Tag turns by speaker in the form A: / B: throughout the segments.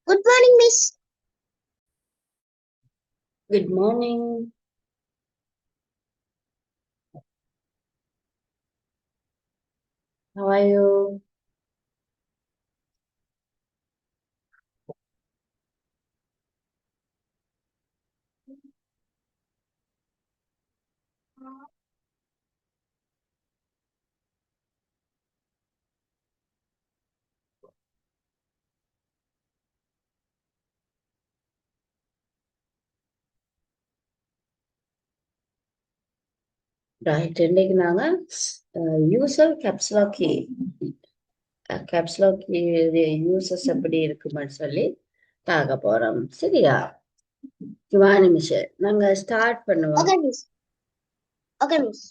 A: Good morning, Miss.
B: Good morning. How are you? Right. இன்னைக்கு நாங்க user கேப்ஸ்லாக்கி கேப்ஸ்லாக்கி uses எப்படி இருக்குமென்னு சொல்லி பார்க்க போறோம். சரியா? வா நிமிஷம் நாங்க ஸ்டார்ட் பண்ணுவோம்.
A: Okay, Miss. Okay, Miss.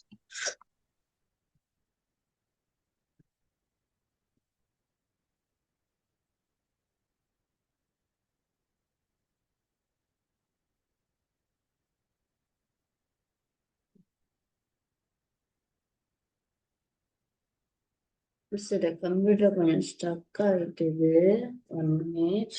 B: சில கம்ப்யூட்டர் கொஞ்சம் ஸ்டக் ஆயிட்டுது. 1 minute.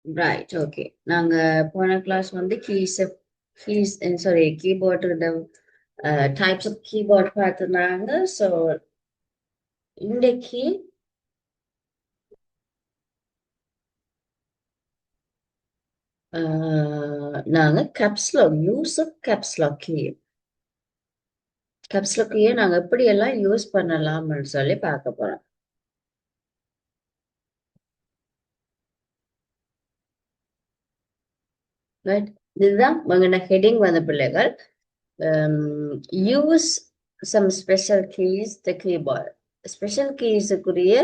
B: Right, okay. நாங்க போன கிளாஸ் வந்து கீபோர்டு டைப்ஸ் ஆஃப் கீபோர்ட் பார்த்துருந்தாங்க. ஸோ இன்றைக்கு நாங்க கேப்ஸ்லாக்கையே நாங்க எப்படி எல்லாம் யூஸ் பண்ணலாம்னு சொல்லி பார்க்க போறோம். ரைட், இதுதான் உங்க ஹெட்டிங் வந்த பிள்ளைகள். Use some special keys the keyboard. Special கீஸுக்குரிய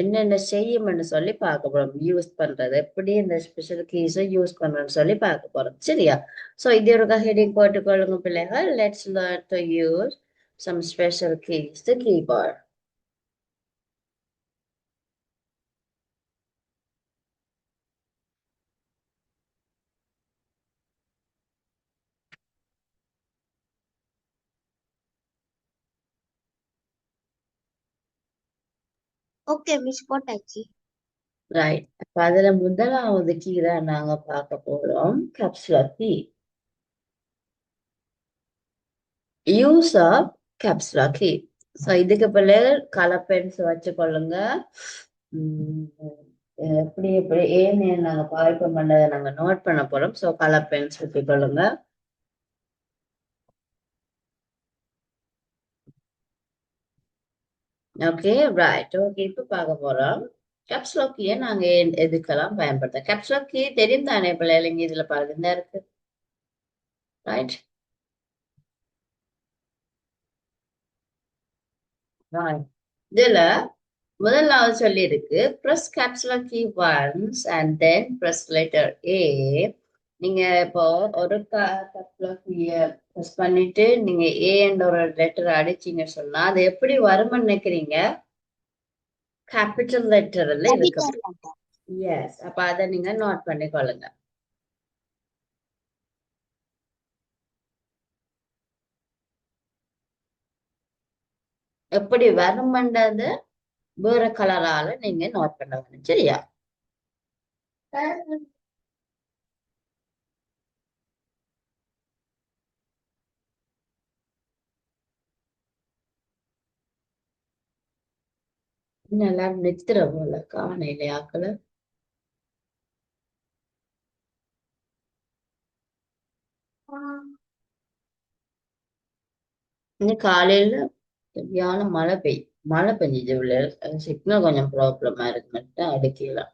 B: என்னென்ன செய்யும்னு சொல்லி பார்க்க போறோம். யூஸ் பண்றது எப்படி, இந்த ஸ்பெஷல் கீஸை யூஸ் பண்றோம்னு சொல்லி பார்க்க போறோம். சரியா? ஸோ இது ஒரு ஹெட்டிங் போட்டுக்கொள்ளுங்க பிள்ளைகள். Let's learn to use some special keys the keyboard.
A: Okay, Miss. போட்டாச்சு.
B: ரைட், அப்ப அதுல முதலாவது கீ தான் நாங்க பார்க்க போறோம். Caps lock key. Use of caps lock key. So இதுக்கு பிள்ளைகள் கலர் பென்ஸ் வச்சுக்கொள்ளுங்க. எப்படி எப்படி ஏன்னு நாங்க பாய்ப்பம் பண்ணதை நாங்க நோட் பண்ண போறோம். ஸோ கலர் பென்ஸ் வச்சுக்கொள்ளுங்க. Okay, right, okay. இப்ப பார்க்க போறோம் கேப்சுலர் கீயை நாங்க எதுக்கெல்லாம் பயன்படுத்த. கேப்சுலர் கீ தெரியும் தானே பிள்ளைகள்? இதுல பாருங்க, இந்த இருக்கு. ரைட், இதுல முதலாவது சொல்லி இருக்கு, press caps lock key once and then press letter A. நீங்க இப்போ ஒரு கேப்சுலர் கீய பிரஸ் பண்ணிட்டு நீங்க ஏ என்ற ஒரு லெட்டர் அடிச்சீங்க சொன்னா அது எப்படி வரும்னு நினைக்கிறீங்க? கேபிட்டல் லெட்டர்ல இருக்கு.
A: Capital letter.
B: எஸ், அப்ப அதை நீங்க நோட் பண்ணிக்கொள்ளுங்க. எப்படி வரும்ன்றது வேற கலரால நீங்க நோட் பண்ண வேணும். சரியா? இன்னும் எல்லாரும் நித்திர போல காணையில ஆக்கள. இன்னும் காலையில சரியான மழை பெஞ்சுது உள்ள. சிக்னல் கொஞ்சம் ப்ராப்ளமா இருக்கு மட்டும் அடுக்கலாம்.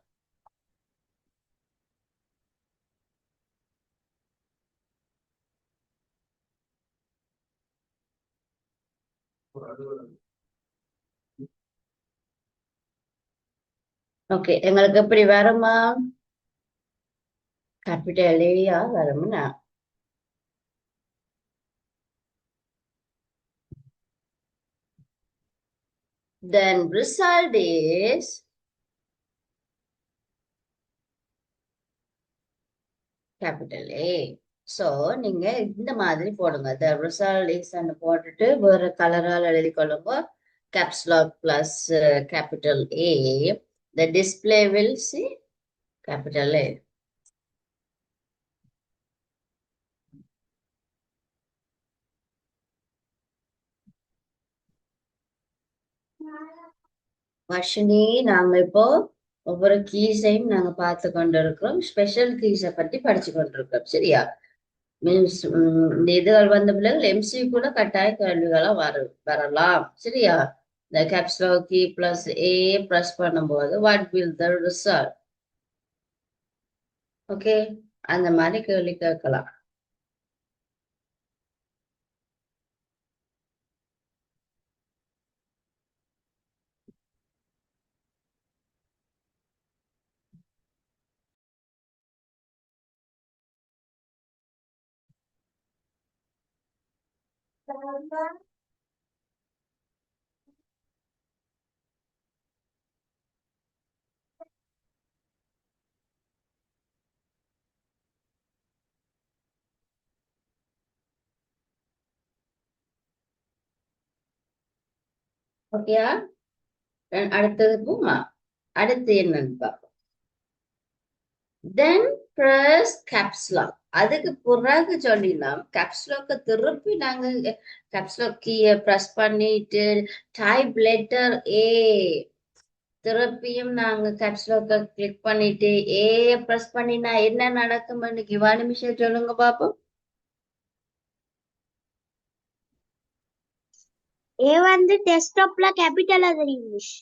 B: ஓகே, எங்களுக்கு எப்படி வருமா? கேபிட்டல் ஏயா வரும்னா then result is capital A. So நீங்க இந்த மாதிரி போடுங்க. The result is ன்னு போட்டுட்டு வேற கலரால் எழுதி கொள்ளுங்க. Caps lock plus capital A. The display will see capital A. Varshini, நாங்க இப்போ ஒவ்வொரு கீஸையும் நாங்க பார்த்து கொண்டிருக்கிறோம். ஸ்பெஷல் கீஸை பத்தி படிச்சு கொண்டிருக்கிறோம். சரியா? மீன்ஸ் இந்த இதுகள் வந்த பிள்ளைகள் எம்சி கூட கட்டாய கேள்விகளா வரலாம். சரியா? இந்த கேப்ஸ்லோ கீ பிளஸ் ஏ பிரஸ் பண்ணும்போது what will the result? Okay, அந்த மாதிரி கேள்வி கேட்கலாம். ஓகேயா? அடுத்தது போமா. அடுத்து என்னன்னு பார்ப்போம். தென் பிரஸ் கேப்ஸ்லாக். அதுக்கு பிறகு சொல்லிடலாம் கேப்ஸ்லாக்க திருப்பி நாங்க கேப்ஸ்லாக் கீயை பிரஸ் பண்ணிட்டு டைப் லெட்டர் ஏ திருப்பியும் நாங்க கேப்ஸ்லாக்க கிளிக் பண்ணிட்டு ஏ பிரஸ் பண்ணினா என்ன நடக்கும்னு கிவா நிமிஷம் சொல்லுங்க பாப்போம்.
A: ஏ வந்து டெஸ்க்டாப்ல கேபிட்டலா தெரியும் மிஸ்.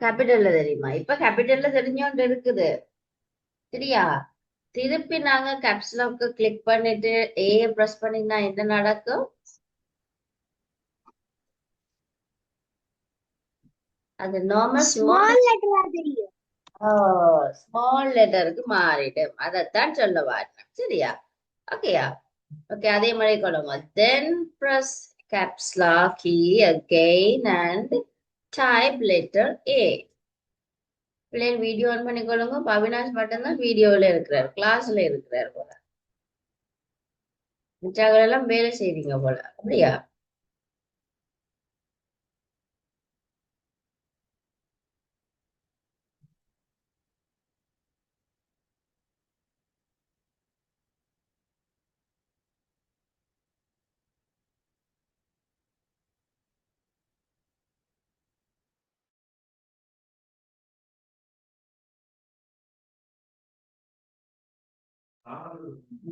B: கேபிட்டல்ல தெரியுமா? இப்ப கேபிட்டல்ல தெரிஞ்சோண்டு இருக்குது. சரியா? திருப்பி நாங்க கேப்ஸ்லாக்க கிளிக் பண்ணிட்டு ஏ பிரஸ் பண்ணினா என்ன நடக்கும்? அது நார்மல்
A: ஸ்மால் லெட்டரா தெரியும்.
B: ஸ்மால் லெட்டருக்கு மாறிடும். அதைத்தான் சொல்ல வரேன். சரியா? ஓகேயா? ஓகே, அதே மாதிரி கொள்ளுங்க. Then press caps lock key again and type letter A. பிள்ளைகள் வீடியோ ஆன் பண்ணிக்கொள்ளுங்க. அவினாஷ் மட்டும்தான் வீடியோல இருக்கிறார், கிளாஸ்ல இருக்கிறார் போல. மிச்சவர்கள் எல்லாம் வேலை செய்வீங்க போல. அப்படியா?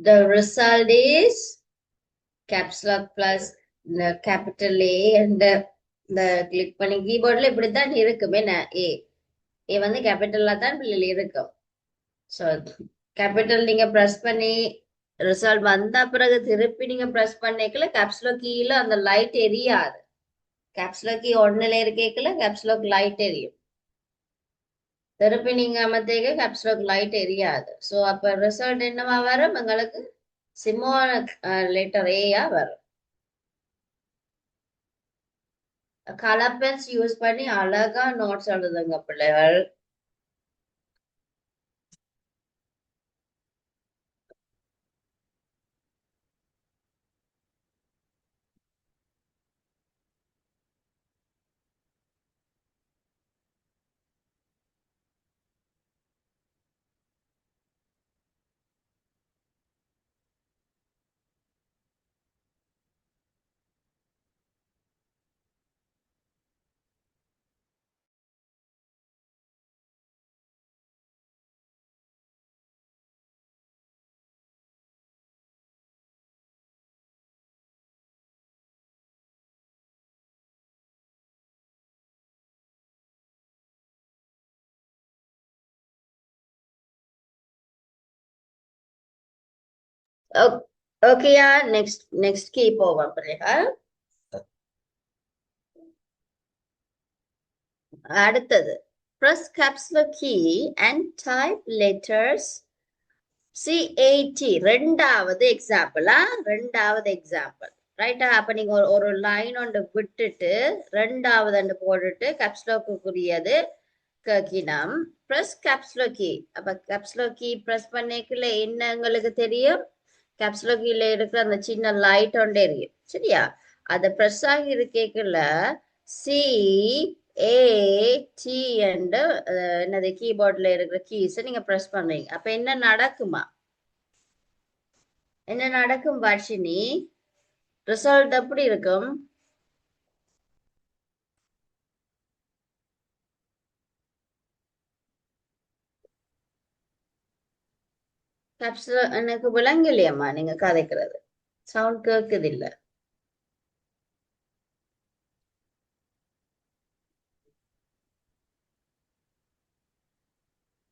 B: The result is caps lock plus the capital A and the click பண்ணி கீபோர்ட்ல இப்படித்தான் இருக்குமே. ஏ வந்து கேபிட்டல்ல தான் பிள்ளைகள் இருக்கும். ஸோ கேபிட்டல் நீங்க ப்ரெஸ் பண்ணி ரிசல்ட் வந்த பிறகு திருப்பி நீங்க ப்ரெஸ் பண்ணிக்கல கேப்ஸ்லோ கீழே அந்த லைட் எரியாது. கேப்ஸ்லோ கீ ஒன்னுல இருக்கல கேப்ஸ்லோக் லைட் எரியும். திருப்பி நீங்க அமர்த்தீங்க கேப்ஸ்லோக் லைட் எரியாது. ஸோ அப்ப ரிசல்ட் என்னவா வரும்? உங்களுக்கு சிமோல் லெட்டர் ஏயா வரும். கலர் பென்ஸ் யூஸ் பண்ணி அழகா நோட்ஸ் எழுதுங்க பிள்ளைகள். ஓகேயா? நெக்ஸ்ட் கீ போவோம் பிள்ளைகள். அடுத்தது press caps lock key and type letters CAT. ரெண்டாவது எக்ஸாம்பிளா, ரெண்டாவது எக்ஸாம்பிள் ரைட்டா? அப்ப நீங்க ஒரு லைன் ஒன்று விட்டுட்டு ரெண்டாவது போட்டுட்டு கேப்ஸ்லோக்குரியது கேக்கினம் பிரஸ் கேப்ஸ்லோ கீ. அப்ப கேப்ஸ்லோ கீ பிரஸ் பண்ணிக்கல என்ன உங்களுக்கு தெரியும்? கேப்ஸ்லோ கீல இருக்கிற அந்த சின்ன லைட் ஒன்று எரியும், சரியா? அத பிரஸ் ஆகி இருக்கேக்கல CAT என்று என்னது கீபோர்ட்ல இருக்கிற கீஸை நீங்க பிரஸ் பண்றீங்க. அப்ப என்ன நடக்குமா? என்ன நடக்கும் வர்ஷினி? ரிசல்ட் எப்படி இருக்கும்? கேப்ஸ்ல எனக்கு விளங்கலையம்மா நீங்க கதைக்கிறது. சவுண்ட் கேக்குது இல்ல.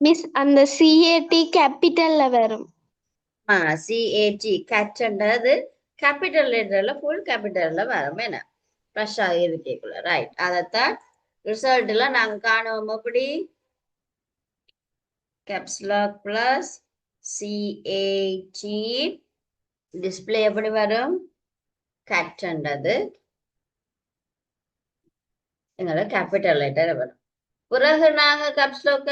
A: மிஸ் அந்த சிஏடி கேபிட்டல்ல வரும்.
B: CAT கேட்ன்றது கேபிட்டல் லெட்டர்ல ஃபுல் கேபிட்டல்ல வரும். என்ன ஃப்ரெஷ் ஆகிருக்கேக்குள்ள ரைட். அதைத்தான் ரிசல்ட்ல நாங்க காணுவோம். எப்படி? கேப்ஸ்லாக் பிளஸ் CAT டிஸ்பிளே எப்படி வரும்? கேட்ன்றது எங்களோட கேபிட்டல் லெட்டர் வரும். பிறகு நாங்க கேப்ஸ்லாக்க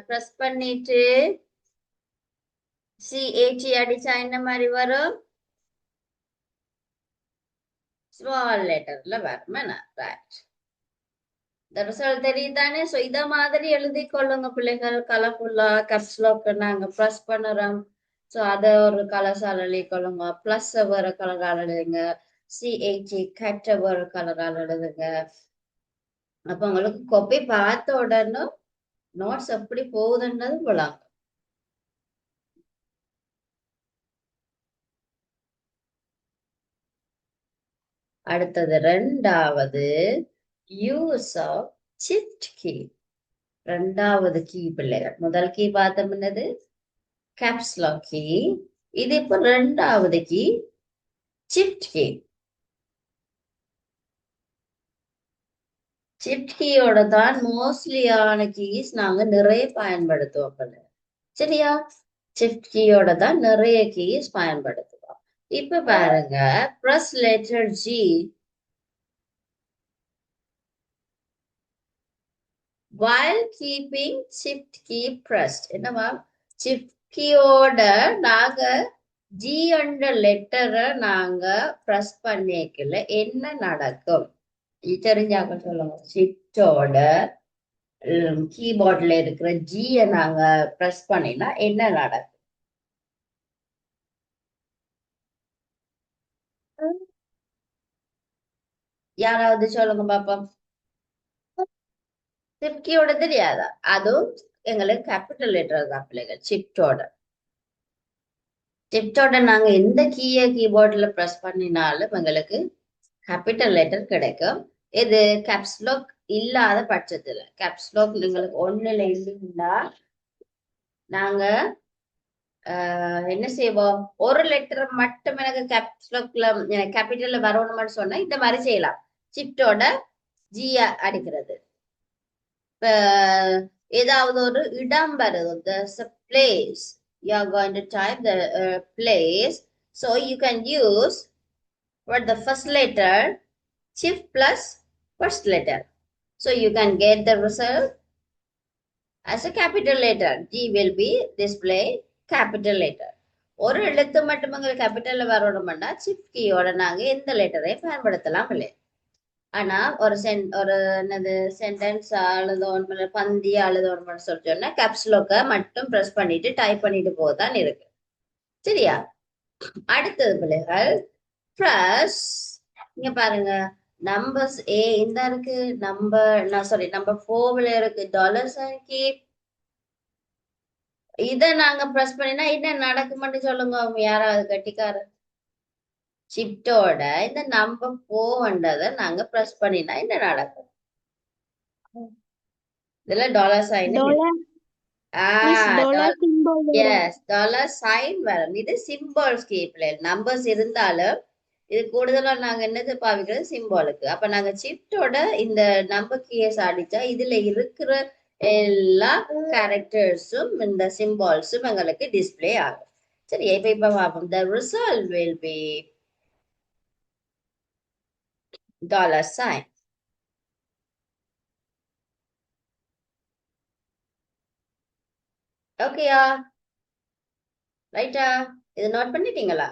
B: ப்ரெஸ் பண்ணிட்டு CAT அடிச்சா என்ன மாதிரி வரும்? ஸ்மால் லெட்டர்ல வரும். என்ன ரைட். இந்த ரிசல்ட் தெரியுதானே? ஸோ இத மாதிரி எழுதி கொள்ளுங்க பிள்ளைகள். கலர்ஃபுல்லா கேப்ஸ்லாக் நாங்க ப்ரெஸ் பண்ணுறோம். ஸோ அதை ஒரு கலர்ஸால் எழுதிக்கொள்ளுங்க. பிளஸ் வேற கலரால் எழுதுங்க. CAT கட்ட வேற கலரால் எழுதுங்க. அப்ப உங்களுக்கு கொப்பி பார்த்த உடனே நோட்ஸ் எப்படி போகுதுன்றது விளங்கும். அடுத்தது ரெண்டாவது யூஸ் ஆஃப் ஷிஃப்ட் கீ. ரெண்டாவது கீ பிள்ளைகள். முதல் கீ பார்த்தோம் என்னது? Caps lock key. இது இப்ப ரெண்டாவது கீ ஷிஃப்ட் கீ. ஷிஃப்ட் கீயோட தான் மோஸ்ட்லியான கீஸ் நாங்க நிறைய பயன்படுத்துவோம். சரியா? ஷிஃப்ட் கீயோட தான் நிறைய கீஸ் பயன்படுத்துவோம். இப்ப பாருங்க, press letter G while keeping shift key pressed. என்னவா? shift கீயோட நாங்க G என்ற லெட்டரை நாங்க பிரஸ் பண்ணிக்கல என்ன நடக்கும்? தெரிஞ்சாக்க சொல்லுங்க. ஷிஃப்டோட கீபோர்ட்ல இருக்கிற G நாங்க பிரஸ் பண்ணினா என்ன நடக்கும்? யாராவது சொல்லுங்க பாப்போம். ஷிஃப்ட் கீயோட தெரியாதா? அதுவும் எங்களுக்கு கேபிட்டல் லெட்டர் தான் பிள்ளைகள். ஷிஃப்டோட நாங்க எந்த கீபோர்ட்ல பிரஸ் பண்ணினாலும் எங்களுக்கு கேபிட்டல் லெட்டர் கிடைக்கும். இது கேப்ஸ்லாக் இல்லாத பட்சத்துல. கேப்ஸ்லாக் எங்களுக்கு ஒண்ணுல இல்லைன்னா நாங்க என்ன செய்வோம்? ஒரு லெட்டர் மட்டும் எனக்கு கேப்ஸ்லாக்ல கேபிட்டல்ல வரணும்னு சொன்னா இந்த மாதிரி செய்யலாம். ஷிஃப்டோட G அடிக்கிறது. ஏதாவது ஒரு இடம் வருது. There's a place. You are going to type the place. So you can use what the first letter shift plus first letter. So you can get the result as a capital letter. G will be display capital letter. ஒரு எழுத்து மட்டும் உங்களுக்கு கேபிட்டல்ல வரணும்னா shift கீயோட நாங்க எந்த லெட்டரையும் பயன்படுத்தலாம் இல்லை. ஆனா ஒரு என்னது சென்டென்ஸ் அழுதோன்னு பந்தி அழுதோன்னு சொல்லிட்டோம்னா கேப்ஸ்லோக்க மட்டும் பிரஸ் பண்ணிட்டு டைப் பண்ணிட்டு போதான் இருக்கு. சரியா? அடுத்தது பிள்ளைகள் பிரஸ். இங்க பாருங்க, நம்பர்ஸ் இந்த இருக்கு. நம்பர் 4 இருக்கு $sign key. இத நாங்க பிரஸ் பண்ணினா என்ன நடக்கும்னு சொல்லுங்க. அவங்க யாராவது கட்டிக்காரு. ஷிஃப்டோட இந்த நம்பர் 4 நாங்க பிரஸ் பண்ணினா என்ன நடக்கும்? இதுல $sign
A: மிஸ்
B: ஆஹ்
A: டாலர் சிம்பிள் வரும்.
B: எஸ் டாலர் சைன் வரும். இது சிம்பிள்ஸ் கீப்ல நம்பர்ஸ் இருந்தாலும் இது கூடுதலா நாங்க என்னது பாவிக்கிறது சிம்பாலுக்கு. அப்ப நாங்க ஷிஃப்டோட இந்த நம்பர் கீஸ் அடிச்சா இதுல இருக்கிற எல்லா கேரக்டர்ஸும் இந்த சிம்பால்ஸும் எங்களுக்கு டிஸ்ப்ளே ஆகும். சரி, இப்ப பார்ப்போம். The result will be dollar sign. ஓகேயா? ரைட்டா? இது நோட் பண்ணிட்டீங்களா?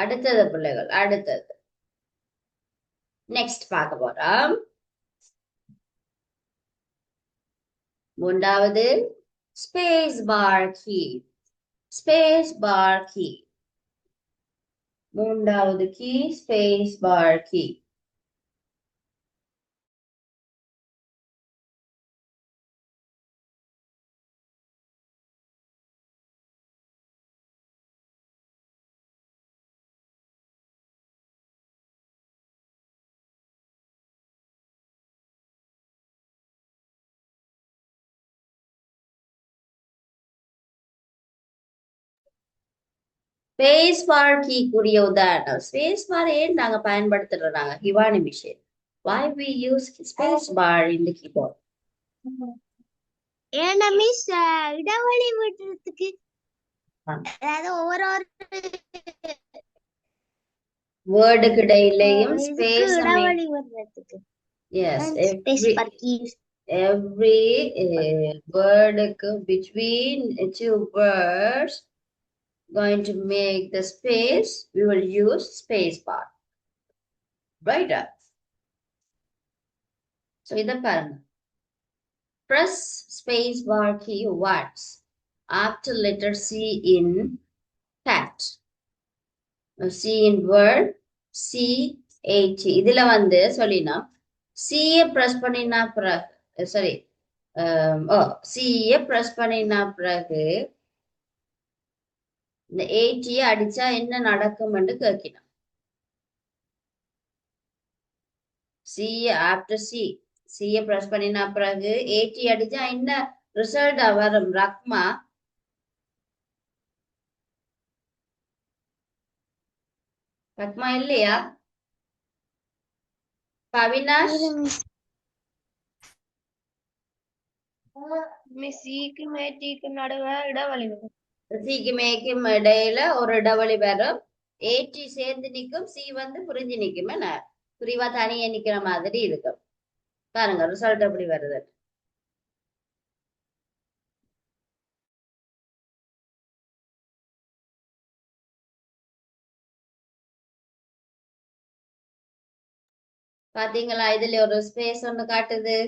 B: அடுத்தது பிள்ளைகள், அடுத்தது நெக்ஸ்ட் பார்க்க போறோம். மூன்றாவது space bar key. Space bar key. மூன்றாவது key space bar key. Space bar கீக்குரிய உதாரணம். ஸ்பேஸ் பார் ஏன் நாங்க பயன்படுத்துறோம் ஹிவானி மிஷின்? Why we use space bar in the keyboard?
A: ஏன்னா மிஸ் இடைவெளி விடுறதுக்கு, அதாவது ஒவ்வொரு
B: வேர்டுக்கு இடையிலையும்
A: இதுக்கு
B: ஸ்பேஸ்
A: இடைவெளி விடுறதுக்கு.
B: எஸ்
A: space bar keys.
B: every word between two words going to make the space, we will use space bar. Right? So இத பாருங்க. Press space bar key once after letter C in cat. C in word, C H. இதுல வந்து சொல்லினா C press பண்ணினா பிறகு sorry C press பண்ணினா பிறகு இந்த 80 அடிச்சா என்ன நடக்கும்னு கேட்கணும். C after C பிரஸ் பண்ணினா பிறகு 80 அடிச்சா என்ன ரிசல்ட் வரும் ரக்மா? ரக்மா இல்லையா? அவினாஷ்
A: மிஸ் சிக்கு மேட்டிக்கு நடுவே இடைவெளி வரும்.
B: சிக்கு மேக்கும் இடையில ஒரு இடைவெளி வரும். 80 சேர்ந்து நிக்கும், சி வந்து புரிஞ்சு நிக்கும். என்ன புரிவா தனியே நிக்கிற மாதிரி இருக்கும். பாருங்க ரிசல்ட் எப்படி வருது. பாத்தீங்களா? இதுல ஒரு ஸ்பேஸ் ஒண்ணு காட்டுது.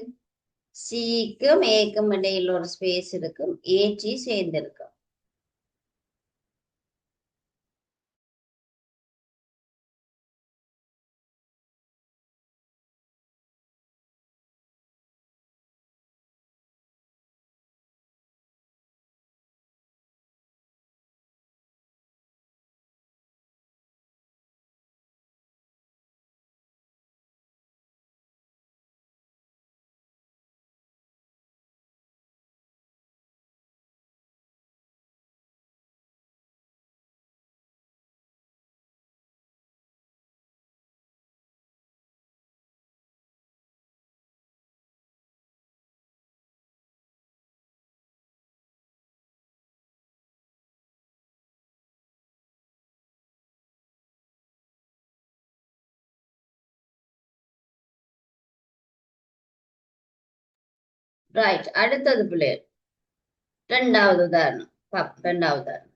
B: சிக்கும் ஏக்கும் இடையில ஒரு ஸ்பேஸ் இருக்கும், ஏடி சேர்ந்து இருக்கும். ரைட், அடுத்தது பிள்ளைகள் ரெண்டாவது உதாரணம் ரெண்டாவது உதாரணம்.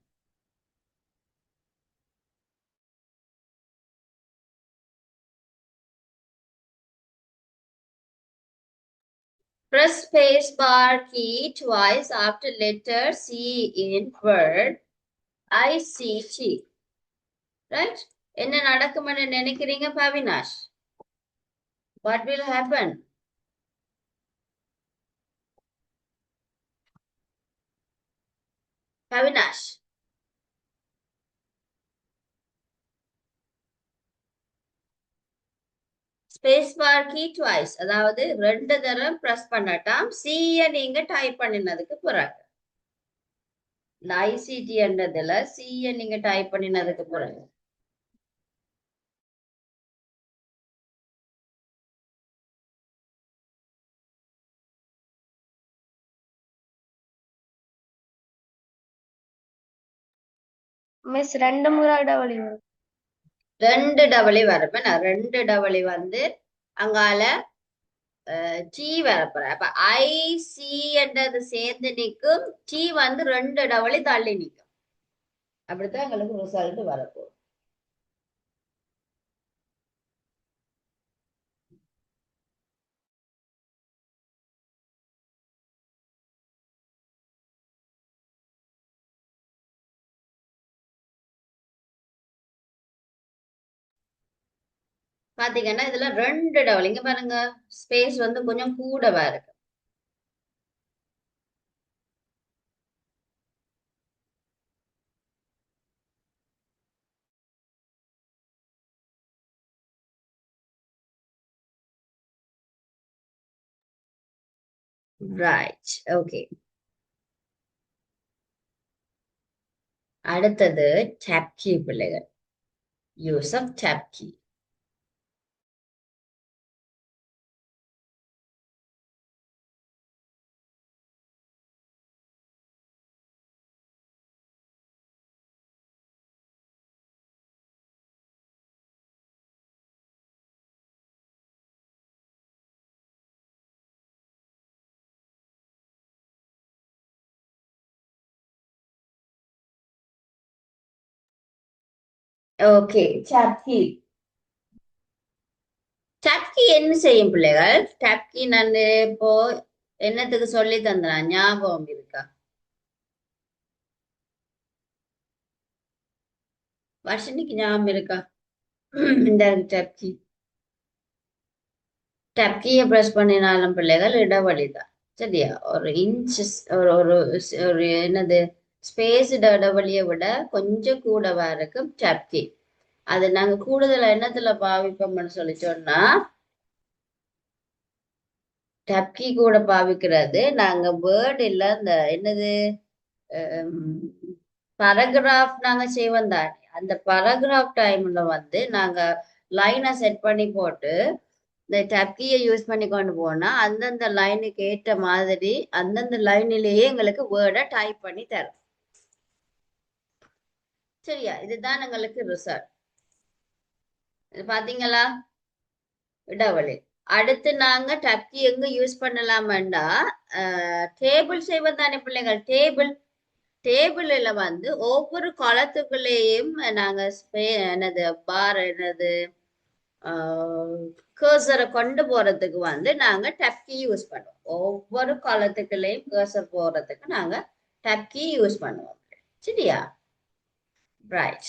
B: Press space bar key twice after letter C in word ICT. Right? என்ன நடக்கும்னு நினைக்கிறீங்க Bhavinash? What will happen? Bhavinash, space bar key twice, அதாவது 2 தடவை பிரஸ் பண்ணட்டாம் C-ய நீங்க டைப் பண்ணினதுக்கு பிறகு. இந்த ஐசிடி என்றதுல C-ய நீங்க டைப் பண்ணினதுக்கு பிறகு.
A: மிஸ் 2 முறை இடைவெளி வரும்.
B: 2 டபுளி வரும். நான் 2 டபுளி வந்து அங்கால டி வரப்போற. அப்ப ஐசி என்றது சேர்ந்து நிற்கும், டி வந்து 2 டபுளி தள்ளி நிற்கும். அப்படித்தான் எங்களுக்கு ரிசல்ட் வரப்போகுது. பாத்தீங்கன்னா இதுல 2 டபுள், இங்க பாருங்க ஸ்பேஸ் வந்து கொஞ்சம் கூடவா இருக்கு. Right, okay. அடுத்தது டேப் கீ பிள்ளைகள். Use of tab key. Okay, tab key. Tab key என்ன செய்யும் பிள்ளைகள்? டேப் கீ நான் இப்போ என்னத்துக்கு சொல்லி தந்தேன், ஞாபகம் இருக்கா? வருஷனிக்கு ஞாபகம் இருக்கா? இந்த டேப் கீ, டேப் கீயை பிரஸ் பண்ணினாலும் பிள்ளைகள் இடைவெளிதான். சரியா? ஒரு இன்ச், ஒரு ஒரு ஒரு என்னது ஸ்பேஸ் இடைவெளியை விட கொஞ்சம் கூடவா இருக்கும் டேப் கீ. அது நாங்க கூடுதலா என்னத்துல பாவிப்போம்னு சொல்லி சொன்னா, டேப் கீ கூட பாவிக்கிறது நாங்க வேர்ட் இல்ல, இந்த என்னது பரகிராஃப் நாங்க செய்வோம் தானே, அந்த பரகிராஃப் டைம்ல வந்து நாங்க லைனை செட் பண்ணி போட்டு இந்த டேப் கீயை யூஸ் பண்ணி கொண்டு போனா அந்தந்த லைனுக்கு ஏற்ற மாதிரி அந்தந்த லைனிலேயே எங்களுக்கு வேர்டை டைப் பண்ணி தரும். சரியா? இதுதான் எங்களுக்கு ரிசல்ட். இது பாத்தீங்களா? இடைவெளி. அடுத்து நாங்க டேப் கீ எங்க யூஸ் பண்ணலாம்டா, டேபிள் செய்வது தானே பிள்ளைகள். டேபிள்ல வந்து ஒவ்வொரு காலத்துக்குள்ளேயும் நாங்க என்னது பார் என்னது கர்சரை கொண்டு போறதுக்கு வந்து நாங்க டேப் கீ யூஸ் பண்ணுவோம். ஒவ்வொரு காலத்துக்குள்ளேயும் கர்சர் போறதுக்கு நாங்க டேப் கீ யூஸ் பண்ணுவோம். சரியா? ரைட்.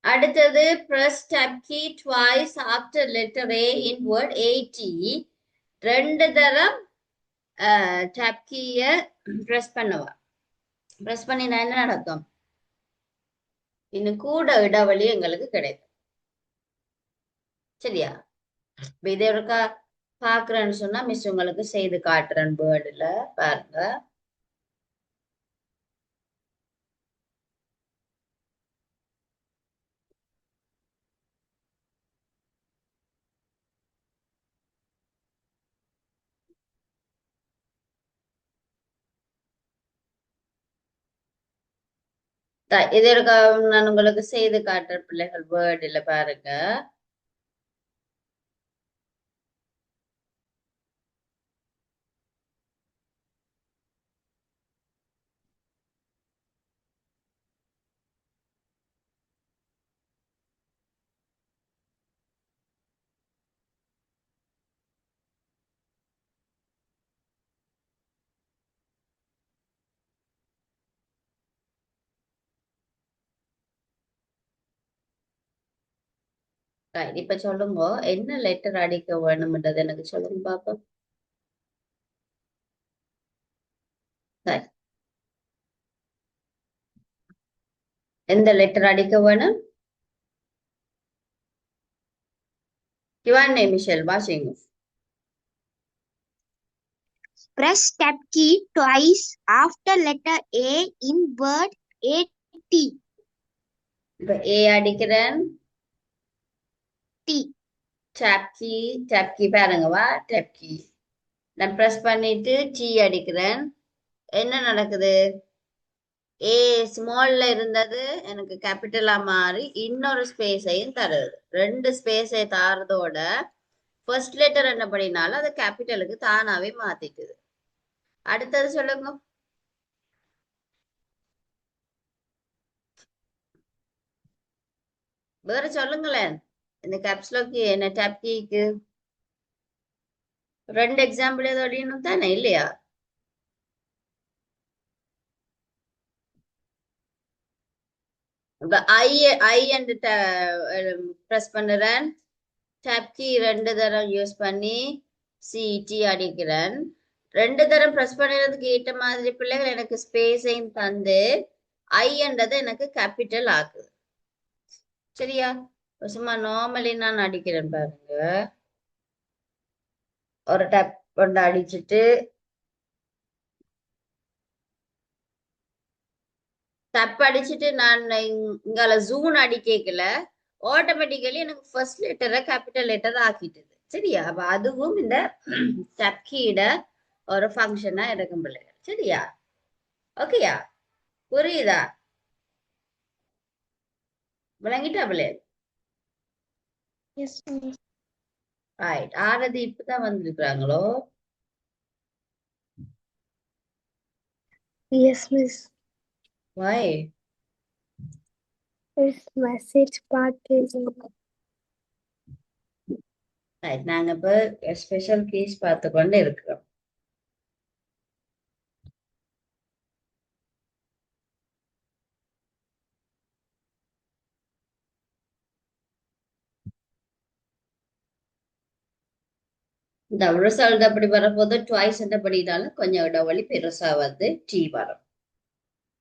B: அடுத்தது press tab key twice after letter A in word 80. 2 தரம் tab key-ய press பண்ணுவா. பிரஸ் பண்ணினா என்ன நடக்கும்? இன்னும் கூட இடைவெளி எங்களுக்கு கிடைக்கும். சரியா? இதை ஒருக்கா பாக்குறேன்னு சொன்னா மிஸ் உங்களுக்கு செய்து காட்டுறேன். வேர்டுல பாருங்க. இது இருக்க நான் உங்களுக்கு செய்து காட்டுற பிள்ளைகள் வேர்டுல பாருங்க. இப்ப சொல்லுங்க, என்ன லெட்டர் அடிக்க வேணும்ன்றது எனக்கு சொல்லுங்க பாப்போம். சரி, எந்த லெட்டர் அடிக்க வேணும்? கிவான் மிஷேல் வாசிங்க.
A: Press tab key twice after letter A in word AT.
B: இப்ப ஏ அடிக்கிறேன்.
A: T.
B: டேப் கீ பாருங்கவா, டேப் கீ நான் பிரஸ் பண்ணிட்டு டி அடிக்கிறேன். என்ன நடக்குது? ஏ ஸ்மால்ல இருந்தது எனக்கு கேபிட்டலா மாறி இன்னொரு ஸ்பேஸையும் தருது. ரெண்டு ஸ்பேஸை தாரதோட ஃபர்ஸ்ட் லெட்டர் என்ன பண்ணினாலும் அது கேபிட்டலுக்கு தானாவே மாத்திட்டுது. அடுத்தது சொல்லுங்க. வேற சொல்லுங்களேன். இந்த கேப்ஸ்லோக்கு என்ன டேப் கீக்கு ரெண்டு எக்ஸாம்பிள் ஏதோ அடிக்கணும் தானே, இல்லையா? இப்ப ஐ அண்ட் பிரஸ் பண்ணுறேன். டேப் கீ ரெண்டு தரம் யூஸ் பண்ணி சிடி அடிக்கிறேன். ரெண்டு தரம் பிரஸ் பண்ணுறதுக்கு ஏற்ற மாதிரி பிள்ளைகள் எனக்கு ஸ்பேஸையும் தந்து ஐன்றதை எனக்கு கேபிட்டல் ஆக்குது. சரியா? சும்மா நார்மலி நான் அடிக்கிறேன் பாருங்க. ஒரு டேப் கொண்டு அடிச்சுட்டு டப் அடிச்சுட்டு நான் இங்கால ஜூன் அடிக்கல, ஆட்டோமேட்டிக்கலி எனக்கு ஃபர்ஸ்ட் லெட்டரை கேபிட்டல் லெட்டர் ஆக்கிட்டது. சரியா? அப்ப அதுவும் இந்த டப் கீட ஒரு ஃபங்க்ஷனா இருக்கும் பிள்ளைகள். சரியா? ஓகேயா? புரியுதா? விளங்கிட்டா பிள்ளைகள்?
A: Yes, miss.
B: ரைட். ஆறது இப்பதான் வந்திருக்கிறாங்களோ?
A: Yes, miss.
B: Why?
A: Miss, message part is
B: right. நாங்க இப்ப ஸ்பெஷல் கேஸ் பார்த்து கொண்டு இருக்கிறோம். இந்த ரிசல்ட் அப்படி வரப்போது ட்வைஸ் என்ன பண்ணிட்டாலும் கொஞ்சம் இடவழி பெருசா வந்து டி வரும்.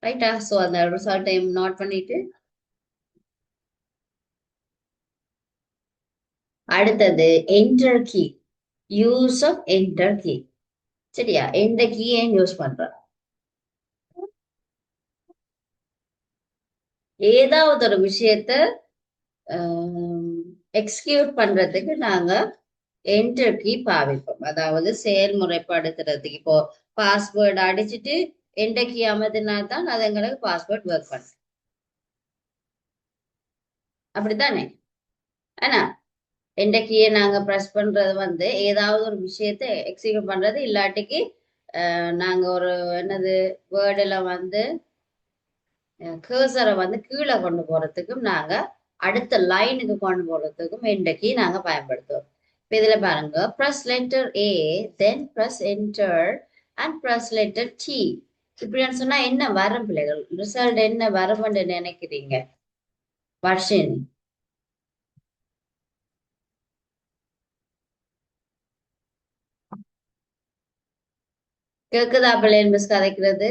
B: ரைட்டா? ஸோ அந்த ரிசல்ட்டையும் நோட் பண்ணிட்டு அடுத்தது enter key. Use of enter key. சரியா? எந்த கீ ஏன் யூஸ் பண்றோம்? ஏதாவது ஒரு விஷயத்த எக்ஸிக்யூட் பண்றதுக்கு நாங்க என்டர் கீ பாவிப்போம். அதாவது செயல்முறைப்படுத்துறதுக்கு. இப்போ பாஸ்வேர்டு அடிச்சுட்டு என்டர் கீ அமர்த்தினா தான் அது எங்களுக்கு பாஸ்வேர்ட் ஒர்க் பண்ணும். அப்படித்தானே? ஆனா என்ட கீயை நாங்க ப்ரெஸ் பண்றது வந்து ஏதாவது ஒரு விஷயத்த எக்ஸிக்யூட் பண்றது, இல்லாட்டிக்கு நாங்க ஒரு என்னது வேர்டுல வந்து கர்சரை வந்து கீழே கொண்டு போறதுக்கும் நாங்க அடுத்த லைனுக்கு கொண்டு போறதுக்கும் என்ட கீ நாங்க பயன்படுத்துவோம். இப்ப இதுல பாருங்க, press letter A then press enter and press letter D. இப்படின்னு சொன்னா என்ன வரும் பிள்ளைகள்? ரிசல்ட் என்ன வரும்னு நினைக்கிறீங்க வர்ஷினி? கேக்குதா பிள்ளைகள் மிஸ் கதைக்கிறது?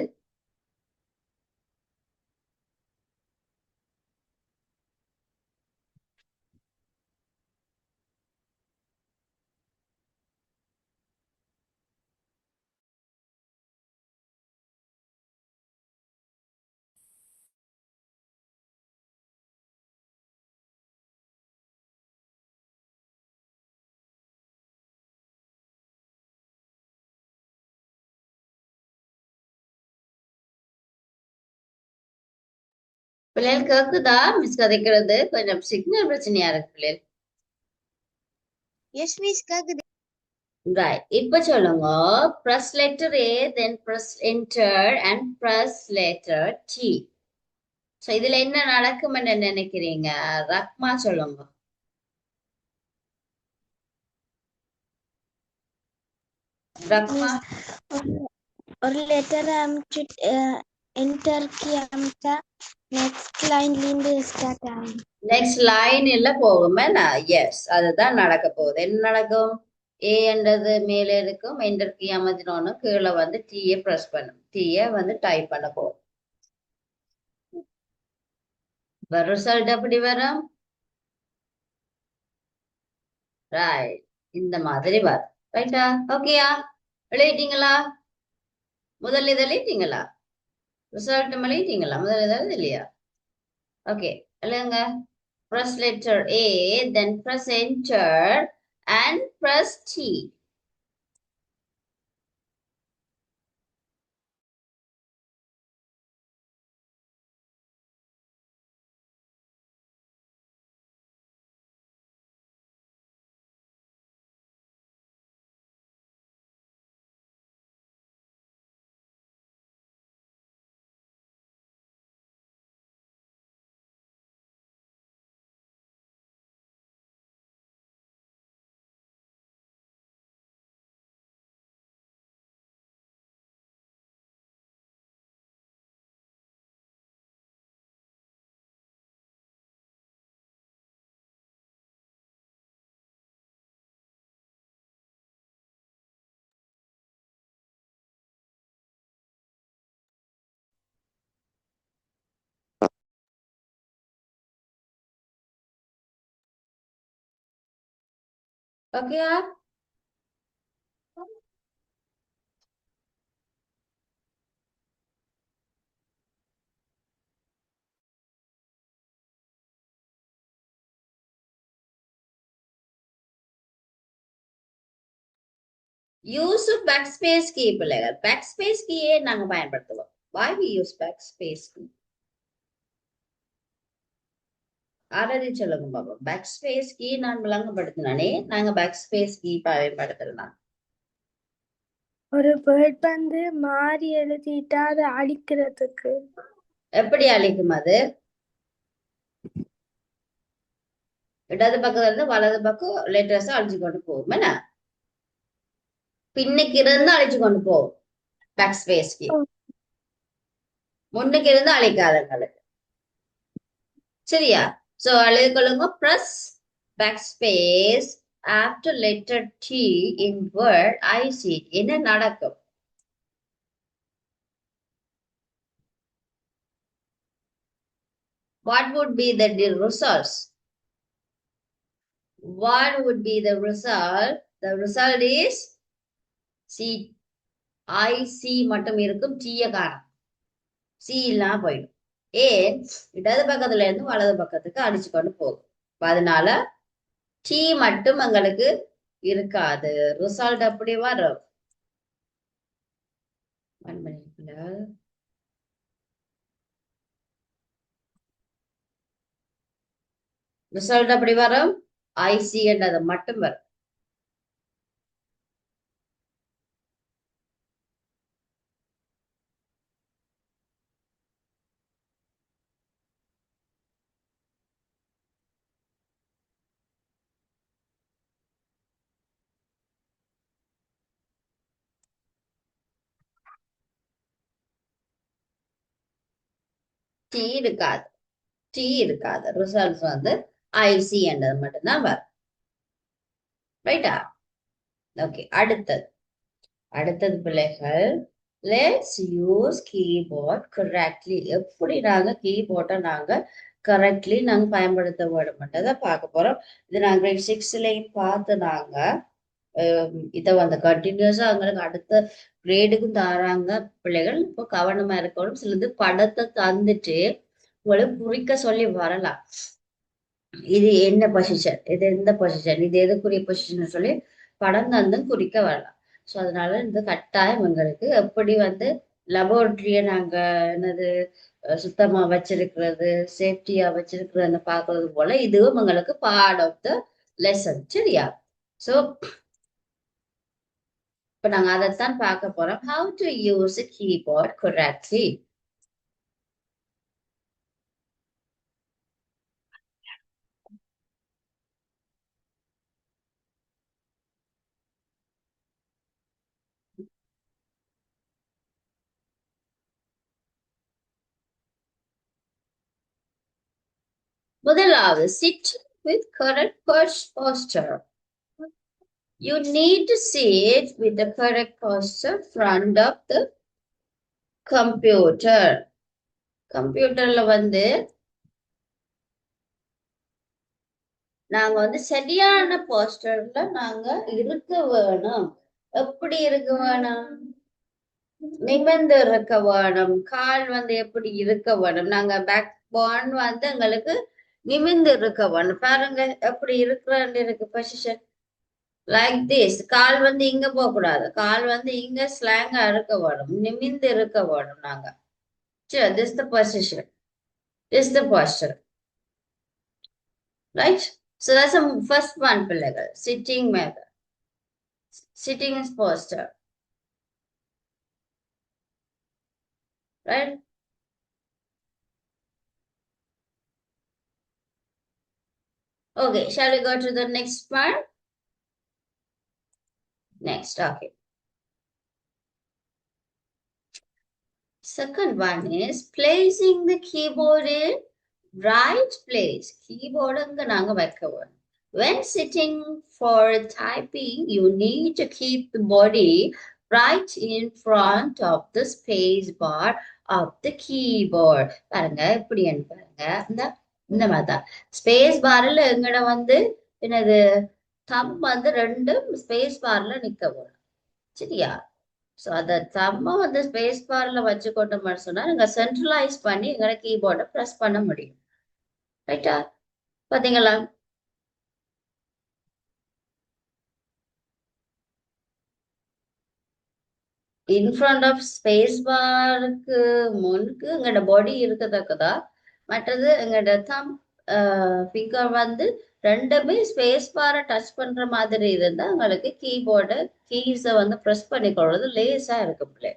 B: பிள்ளைகள் கேக்குதா மிஸ் கதைக்கிறது? கொஞ்சம் சிக்னல் பிரச்சனையா இருக்கு பிள்ளைகள்.
A: எஸ் மிஸ் கேக்குது.
B: ரைட், இப்ப சொல்லுங்க. press letter A, then press enter and press letter T. So இதுல என்ன நடக்கும்னு நினைக்கிறீங்க? ரக்மா சொல்லுங்க. ரக்மா.
A: ஒரு லெட்டர் அமுச்சிட்டு என்டர் கீ அமுச்சா நெக்ஸ்ட் லைன்ல இருந்து ஸ்டார்ட் ஆகும்.
B: நெக்ஸ்ட் லைன்ல போகுமே. எஸ், அதுதான் நடக்க போகுது. என்ன நடக்கும்? ஏ என்றது மேல இருக்கும், என்டர் கீ அமர்த்தினோன்னு கீழே வந்து டீயை பிரஸ் பண்ணும், டீயை வந்து டைப் பண்ண போகும். ரிசல்ட் எப்படி வரும்? ரைட், இந்த மாதிரி வரும். ரைட்டா? ஓகேயா? எழுதிட்டீங்களா? முதல் இதில் எழுதிட்டீங்களா? ரிசல்ட் எழுதிட்டீங்களா? முதல் இதில் இல்லையா? ஓகே, எழுதுங்க. Press letter A, then press enter and press T. ஓகேயா? யூஸ் பேக்ஸ்பேஸ் கீ பிள்ளைகள். பேக்ஸ்பேஸ் கீயே நாங்க பயன்படுத்துவோம். why we use backspace key? Aarathi சொல்லுங்க பாப்பா. பேக்ஸ்பேஸ் கீ நான் விளங்கப்படுத்தினானே, நாங்க பேக்ஸ்பேஸ் கீ பயன்படுத்தலாம்.
A: ஒரு வேர்ட் வந்து மாறி எழுதிட்டா அதை அழிக்கிறதுக்கு.
B: எப்படி அழிக்கும் அது? இடது பக்கத்துல இருந்து வலது பக்கம் லெட்டர்ஸ் அழிச்சு கொண்டு போகும். என்ன பின்னுக்கு இருந்து அழிச்சு கொண்டு போகும் பேக்ஸ்பேஸ் கீ. முன்னுக்கு இருந்து அழிக்காதங்களுக்கு. சரியா? So எழுதிக்கொள்ளுங்க. press backspace after letter T in word I see. என்ன நடக்கும்? What would be the results? What would be the result? The result is C. I C மட்டும் இருக்கும், T காணும். C இல்லாம போயிடும். ஏன்? இடது பக்கத்துல இருந்து வலது பக்கத்துக்கு அடிச்சு கொண்டு போகும். அதனால T மட்டும் எங்களுக்கு இருக்காது. ரிசல்ட் அப்படி வரும். ரிசல்ட் அப்படி வரும். ஐசி என்றது மட்டும் வரும். டி இருக்காது. டி இருக்காது. ரிசல்ட்ஸ் வந்து ஐசி என்றது மட்டும்தான் வரும். ரைட்டா? ஓகே, அடுத்தது பிள்ளைகள், லெட்ஸ் யூஸ் கீபோர்ட் கரெக்ட்லி. எப்படி நாங்க கீபோர்டை நாங்க கரெக்ட்லி நாங்க பயன்படுத்த வேண்டும்ன்றதை பார்க்க போறோம். இது நாங்க கிரேட் 6லயும் பார்த்து நாங்க இதை வந்து கண்டினியூஸா அவங்களுக்கு அடுத்த கிரேடுக்கும் தராங்க பிள்ளைகள். இப்போ கவனமா இருக்கணும். சிலது படத்தை தந்துட்டு உங்களுக்கு குறிக்க சொல்லி வரலாம். இது என்ன பொசிஷன், இது எந்த பொசிஷன், இது எதுக்குரிய பொசிஷன் சொல்லி படம் தந்து குறிக்க வரலாம். ஸோ அதனால இந்த கட்டாயம் எங்களுக்கு எப்படி வந்து லெபார்டரிய நாங்க என்னது சுத்தமா வச்சிருக்கிறது, சேஃப்டியா வச்சிருக்கிறதுன்னு பாக்குறது போல இதுவும் எங்களுக்கு பார்ட் ஆஃப் த லெசன். சரியா? சோ இப்ப நாங்க அதைத்தான் பார்க்க போறோம். How to use a keyboard correctly. முதலாவது, sit with correct posture. You need to sit with the correct posture front of the computer. கம்ப்யூட்டர்ல வந்து நாங்க வந்து சரியான போஸ்டர்ல நாங்க இருக்க வேணும். எப்படி இருக்க வேணும்? நிமிர்ந்து இருக்க வேணும். கால் வந்து எப்படி இருக்க வேணும்? நாங்க பேக் போன் வந்து எங்களுக்கு நிமிர்ந்து இருக்க வேணும். பாருங்க எப்படி இருக்கு பொசிஷன். Like this. கால் வந்து இங்க போக கூடாது. கால் வந்து இங்க ஸ்லாங்கா இருக்க வேணும். நிமிர்ந்து இருக்க வேணும் நாங்க. சரி, this the position. This the poster. Right? So that's the first one, பிள்ளைகள். Sitting method. Sitting is posture. Right? Okay, shall we go to the next part? Next, okay. Second one is placing the keyboard in right place. Keyboard அங்க நாங்க வைக்க வேணும். When sitting for typing, you need to keep the body right in front of the space bar of the keyboard. பாருங்க எப்படி பாருங்க. இந்த மாதிரி தான் ஸ்பேஸ் பார்ல எங்கட வந்து என்னது தம் வந்து ரெண்டும் ஸ்பேஸ் பார்ல நிக்க வேணும். சரியா? ஸோ அதை தம்ம வந்து ஸ்பேஸ் பார்ல வச்சுக்கொண்ட சொன்னா நீங்க சென்ட்ரலைஸ் பண்ணி எங்களோட கீபோர்டை ப்ரெஸ் பண்ண முடியும். ரைட்டா? பாத்தீங்களா? இன் ஃப்ரண்ட் ஆஃப் ஸ்பேஸ் பாருக்கு முன்னுக்கு எங்களோட பாடி இருக்கத்தக்கதா, மற்றது எங்களோட தம் ஃபிங்கர் வந்து ரெண்டுமே ஸ்பேஸ் பாரை டச் பண்ற மாதிரி இருந்தா உங்களுக்கு கீபோர்டு கீஸை வந்து ப்ரெஸ் பண்ணிக்கொள்றது லேசா இருக்கும். பிள்ளை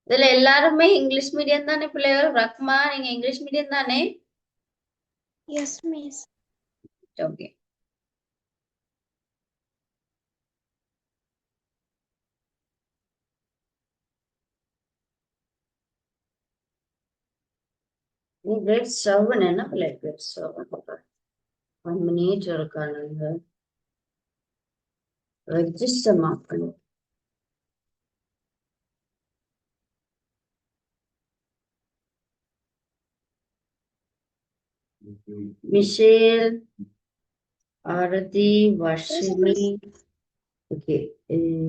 B: இதுல எல்லாருமே இங்கிலீஷ் மீடியம் தானே பிள்ளைகள்? ரக்மா, நீங்க இங்கிலீஷ் மீடியம் தானே?
A: Yes, miss.
B: Okay. நீ கிரேட் 7 என்ன பிள்ளை? கிரேட் 7 1 minute இருக்கானுங்க. ரெஜிஸ்டர் மார்க்கணும். மிஷேல், ஆரதி, வர்ஷினி. ஓகே.